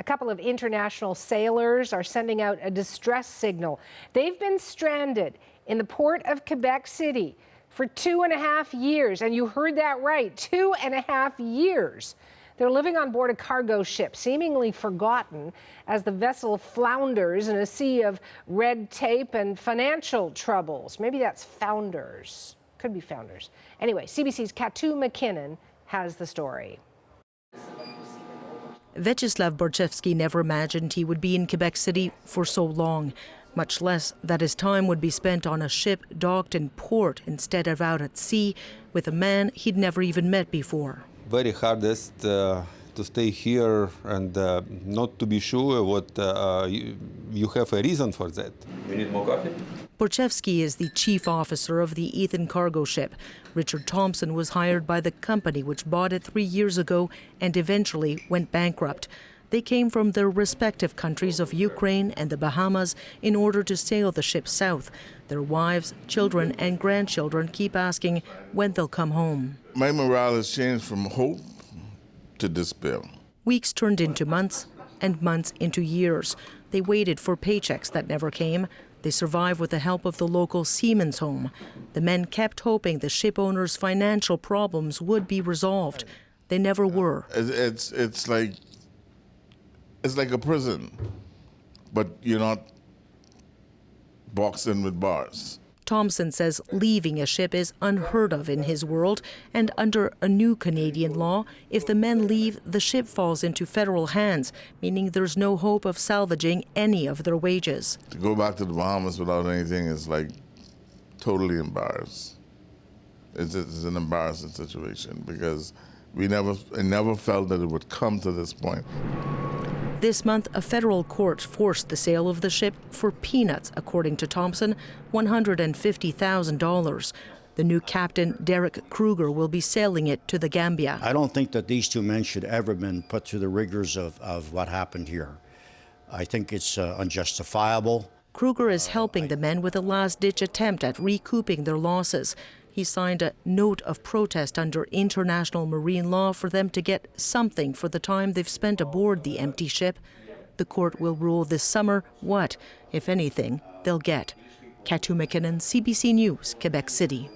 couple of international sailors are sending out a distress signal. They've been stranded in the port of Quebec City for 2.5 years. And you heard that right, 2.5 years. They're living on board a cargo ship, seemingly forgotten as the vessel flounders in a sea of red tape and financial troubles. Maybe that's founders. Could be founders. Anyway, CBC's Katu McKinnon has the story. Vyacheslav Borchevsky never imagined he would be in Quebec City for so long, much less that his time would be spent on a ship docked in port instead of out at sea with a man he'd never even met before. Very hardest to stay here and not to be sure what you have a reason for that. You need more coffee? Borchevsky is the chief officer of the Ethan cargo ship. Richard Thompson was hired by the company which bought it 3 years ago and eventually went bankrupt. They came from their respective countries of Ukraine and the Bahamas in order to sail the ship south. Their wives, children, and grandchildren keep asking when they'll come home. My morale has changed from hope to despair. Weeks turned into months, and months into years. They waited for paychecks that never came. They survived with the help of the local seamen's home. The men kept hoping the ship owner's financial problems would be resolved. They never were. It's like a prison, but you're not boxed in with bars. Thompson says leaving a ship is unheard of in his world, and under a new Canadian law, if the men leave, the ship falls into federal hands, meaning there's no hope of salvaging any of their wages. To go back to the Bahamas without anything is like totally embarrassed. It's an embarrassing situation because I never felt that it would come to this point. This month, a federal court forced the sale of the ship for peanuts, according to Thompson, $150,000. The new captain, Derek Kruger, will be sailing it to the Gambia. I don't think that these two men should ever have been put through the rigors of what happened here. I think it's unjustifiable. Kruger is helping the men with a last-ditch attempt at recouping their losses. He signed a note of protest under international marine law for them to get something for the time they've spent aboard the empty ship. The court will rule this summer what, if anything, they'll get. Katu McKinnon, CBC News, Quebec City.